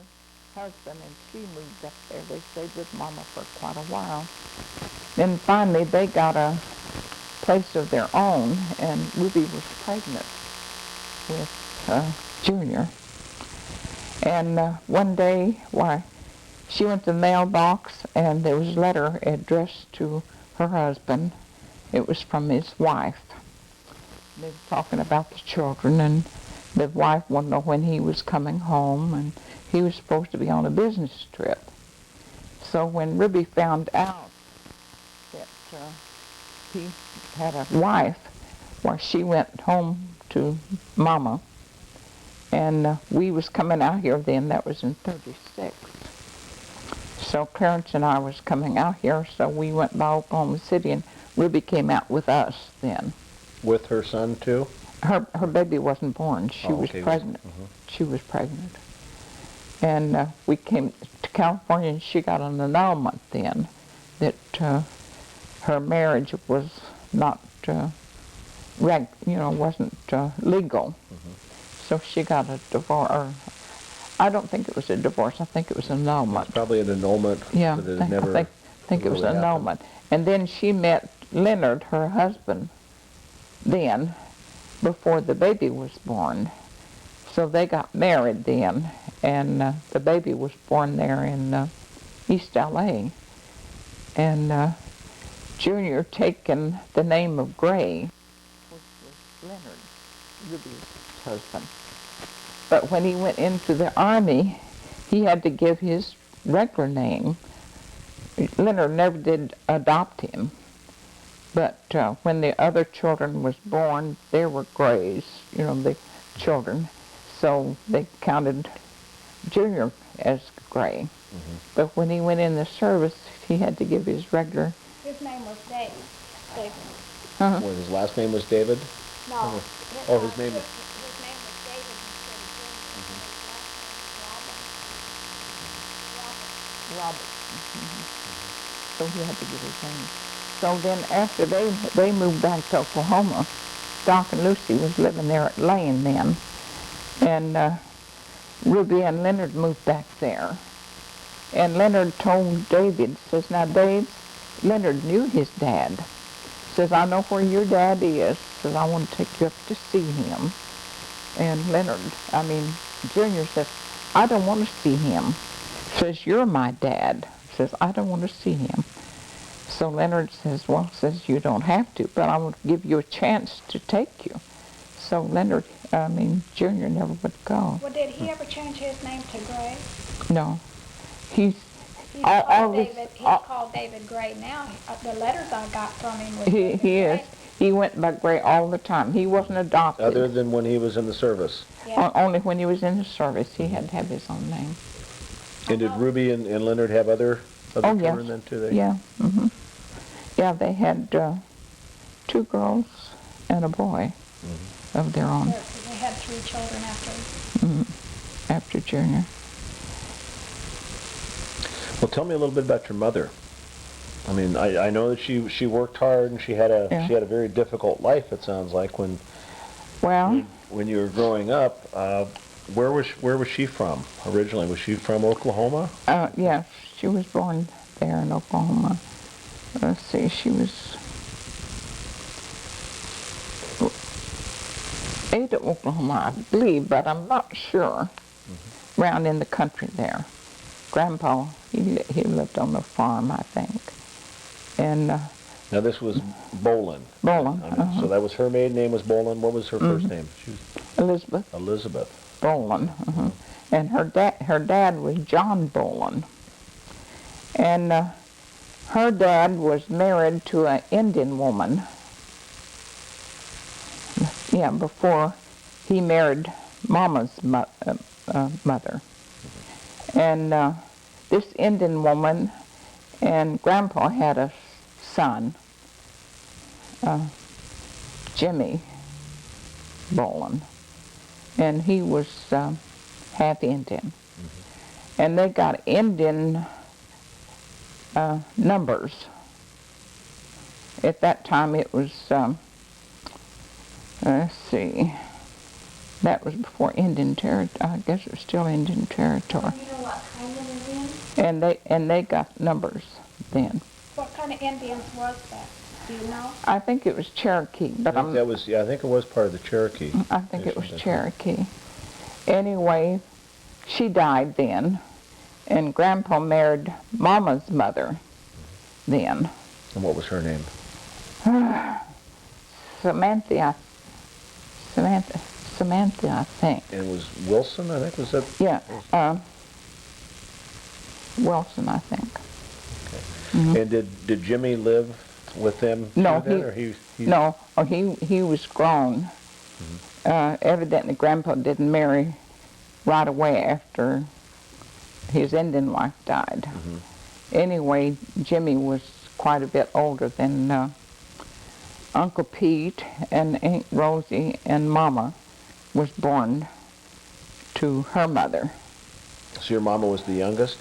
husband and she moved up there. They stayed with Mama for quite a while. Then finally they got a place of their own, and Ruby was pregnant with Junior. And one day, she went to the mailbox, and there was a letter addressed to her husband. It was from his wife. They were talking about the children, and the wife wanted to know when he was coming home, and he was supposed to be on a business trip. So when Ruby found out that he had a wife, she went home to Mama, and we was coming out here then. That was in '36. So Clarence and I was coming out here, so we went by Oklahoma City, and Ruby came out with us then. With her son, too? Her baby wasn't born. She was pregnant. Mm-hmm. She was pregnant. And we came to California, and she got an annulment then that her marriage was not, wasn't legal. Mm-hmm. So she got a divorce. I don't think it was a divorce. I think it was an annulment. It's probably an annulment. Yeah, I think it was an annulment. And then she met Leonard, her husband, then, before the baby was born. So they got married then, and the baby was born there in East L.A. And Junior taken the name of Gray, which was Leonard, Ruby's husband. But when he went into the Army, he had to give his regular name. Leonard never did adopt him. But when the other children was born, there were Grays, the children. So they counted Junior as Gray. Mm-hmm. But when he went in the service, he had to give his regular... His name was Dave. David. Uh-huh. Well, his last name was David? No. His name was... His name was David instead of Junior. Robert. Mm-hmm. So he had to give his name. So then after they moved back to Oklahoma, Doc and Lucy was living there at Lane then. And Ruby and Leonard moved back there. And Leonard told David, says, now Dave, Leonard knew his dad. Says, I know where your dad is. Says, I want to take you up to see him. And Junior says, I don't want to see him. Says, you're my dad. Says, I don't want to see him. So Leonard says, well, says, you don't have to, but I want to give you a chance to take you. So Junior never would go. Well, did he ever change his name to Gray? No. He's He's all called David Gray now. The letters I got from him was he David is. Gray. He went by Gray all the time. He wasn't adopted. Other than when he was in the service. Yeah. Only when he was in the service, he had to have his own name. And did Ruby and Leonard have other Oh, yes. children then too? Yeah. Mm-hmm. Yeah, they had 2 girls and a boy of their own. They had 3 children after. After Junior. Well, tell me a little bit about your mother. I mean, I know that she worked hard and she had a very difficult life. It sounds like when you were growing up. Where was she from originally? Was she from Oklahoma? Yeah, she was born there in Oklahoma. Let's see, she was Ada, Oklahoma, I believe, but I'm not sure. Around in the country there. Grandpa, he lived on the farm, I think. And Now this was Bolin. Bolin. So that was her maiden name was Bolin. What was her first name? She was Elizabeth Elizabeth. Bolin. And her dad was John Bolin. And her dad was married to an Indian woman. Yeah, before he married Mama's mother. And this Indian woman and Grandpa had a son, Jimmy Bolin, and he was half Indian. And they got Indian numbers. At that time it was, let's see, that was before Indian territory. I guess it was still Indian territory. You know what kind of Indian? And they got numbers then. What kind of Indians was that? Do you know? I think it was Cherokee, but I think I think it was part of the Cherokee. I think it was Cherokee. Anyway, she died then, and Grandpa married Mama's mother then. And what was her name? Samantha, I think. And it was Wilson, I think, was that? Yeah, Wilson, I think. And did Jimmy live with them No, too then, or he No, he was grown. Evidently, Grandpa didn't marry right away after his Indian wife died. Anyway, Jimmy was quite a bit older than Uncle Pete and Aunt Rosie, and Mama was born to her mother. So your mama was the youngest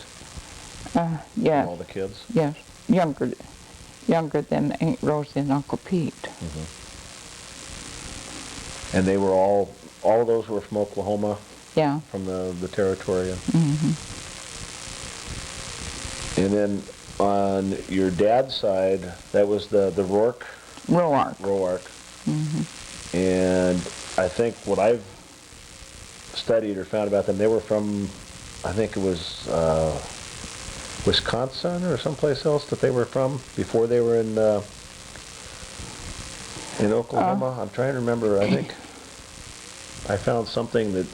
Yes, of all the kids? yes, younger than Aunt Rosie and Uncle Pete. And they were all of those were from Oklahoma, Yeah. from the territory. And then on your dad's side, that was the Rourke. Roark. And I think what I've studied or found about them, they were from, I think it was Wisconsin or someplace else that they were from before they were in Oklahoma. I'm trying to remember. I think I found something that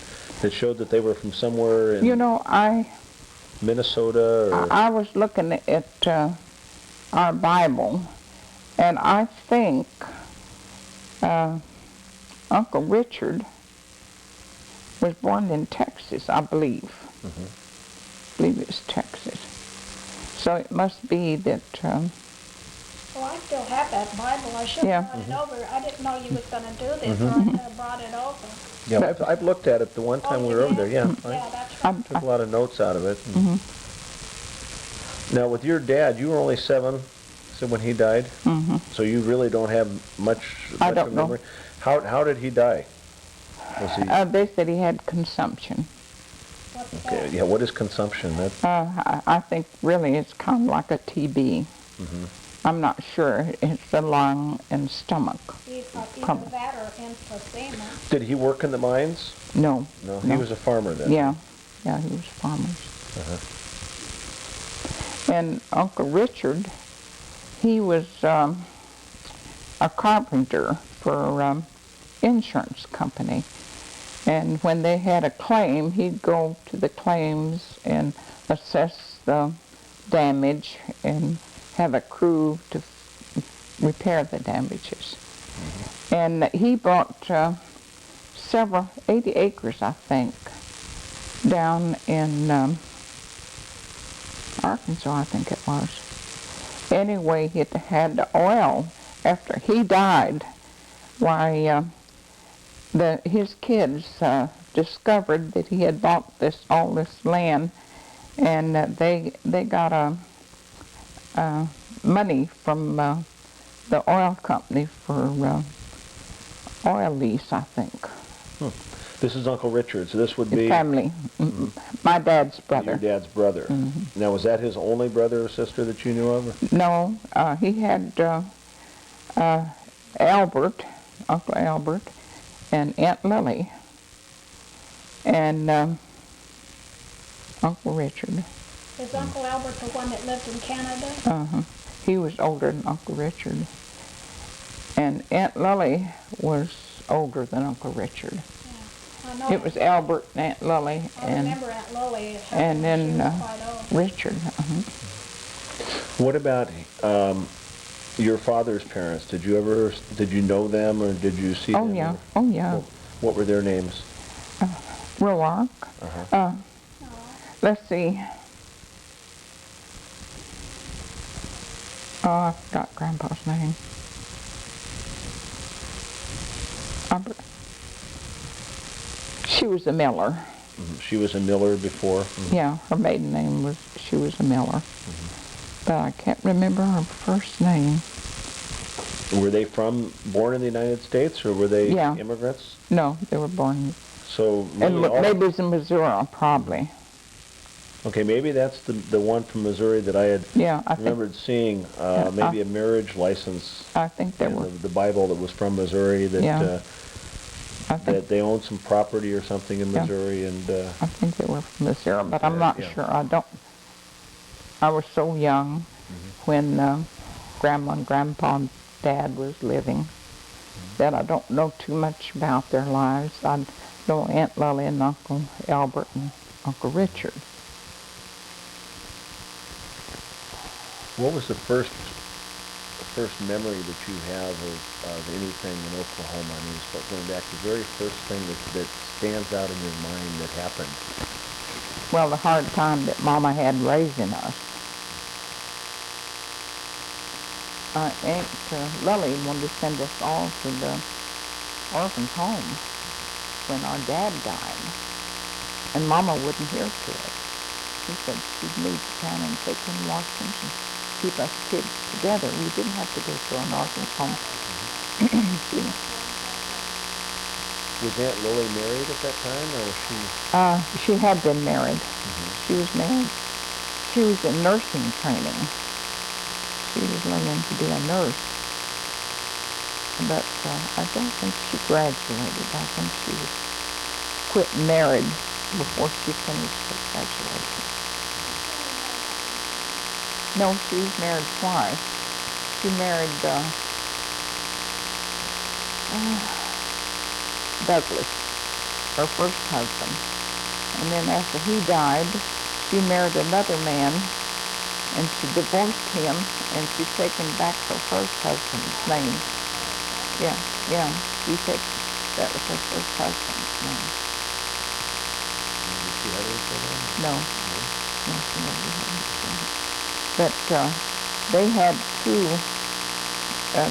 showed that they were from somewhere in You know, Minnesota or I was looking at our Bible, and I think Uncle Richard was born in Texas, I believe. I believe it was Texas. So it must be that, Well, I still have that Bible. I should have brought it over. I didn't know you was going to do this, so I could have brought it over. yeah, I've looked at it the one time we were over there. Yeah, Yeah, I that's right. took a lot of notes out of it. Now with your dad, you were only seven So when he died? Mm-hmm. So you really don't have much I of don't know. memory? How did he die? Was he, They said he had consumption. What's okay, that? yeah, what is consumption? That, I think really it's kind of like a TB. I'm not sure. It's the lung and stomach. Either that or emphysema. did he work in the mines? No. No, he was a farmer then. Yeah, he was farmers. And Uncle Richard, he was a carpenter for insurance company. And when they had a claim, he'd go to the claims and assess the damage and have a crew to repair the damages. And he bought 80 acres, I think, down in Arkansas, I think it was. Anyway, it had the oil. After he died, why, his kids discovered that he had bought all this land, and they got money from the oil company for oil lease, I think. This is Uncle Richard, so this would His be family, my dad's brother. your dad's brother. Now, was that his only brother or sister that you knew of? No, he had Albert, Uncle Albert, and Aunt Lily, and Uncle Richard. Is Uncle Albert the one that lived in Canada? He was older than Uncle Richard. And Aunt Lily was older than Uncle Richard. I know. It was Albert and Aunt Lily I and remember Aunt Lily. and then she was quite old. Richard. What about your father's parents? Did you know them or did you see Oh them? yeah, or- oh yeah. What were their names? Roark. Let's see. Oh, I forgot Grandpa's name. She was a Miller. She was a Miller before. Yeah, her maiden name was, she was a Miller. But I can't remember her first name. Were they born in the United States or were they Yeah. immigrants? No, they were born, So and really all- maybe it's in Missouri, probably. okay, maybe that's the one from Missouri that I had Yeah, I think, remembered seeing. Maybe a marriage license I think they in were, the Bible that was from Missouri that Yeah. I think, that they owned some property or something in Yeah. Missouri and I think they were from Missouri, but I'm not Yeah. sure. I was so young when Grandma and Grandpa and Dad was living that I don't know too much about their lives. I know Aunt Lily and Uncle Albert and Uncle Richard. what was the first memory that you have of anything in Oklahoma? I mean, going back, the very first thing that stands out in your mind that happened. Well, the hard time that Mama had raising us. Aunt Lily wanted to send us all to the orphan's home when our dad died, and Mama wouldn't hear to it. She said she'd move to town and take in Washington and keep us kids together. We didn't have to go to an orphan's home. Was Aunt Lily married at that time, or was she? She had been married. She was married. She was in nursing training. She was learning to be a nurse. But I don't think she graduated. I think she was quit married before she finished her graduation. No, she was married twice. She married Douglas, her first husband. And then after he died, she married another man, and she divorced him, and she's taken back her first husband's name. Yeah, that was her first husband's name. Did she have any children? No, she never had any children. But they had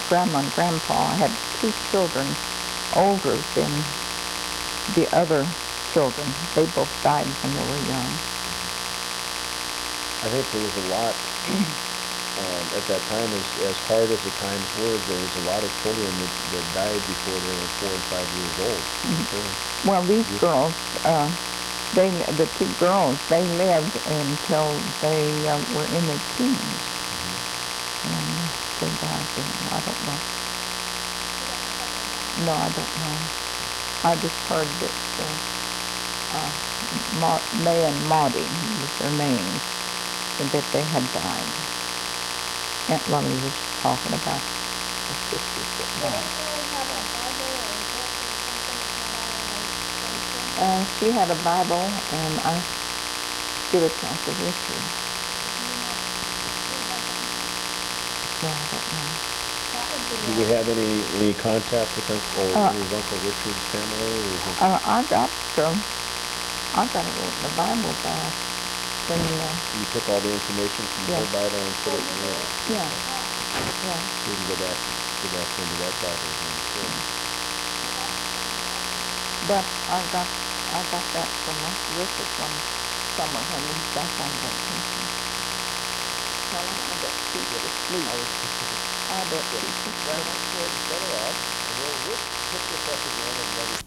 Grandma and Grandpa had two children older than the other children. They both died when they were young. I think there was a lot at that time, as hard as the times were, there was a lot of children that died before they were 4 and 5 years old. Well, these girls, the two girls, they lived until they were in their teens. And they died then. I don't know. No, I don't know. I just heard that May and Maudie was their names, and that they had died. Aunt Lummy was talking about her sisters that died. She had a Bible, and I give it to Uncle Richard. Well, I don't know. Do we have any contact with Uncle Richard's family? I got it in the Bible back when You took all the information from her Bible and put it in yours. yeah. So we can go back into that Bible again. Sure. But I got that from Uncle Richard one summer when we was back on vacation. Well, I bet she was asleep. I bet she was asleep. Well, let's go ahead and shut her off, and we'll pick this up again in another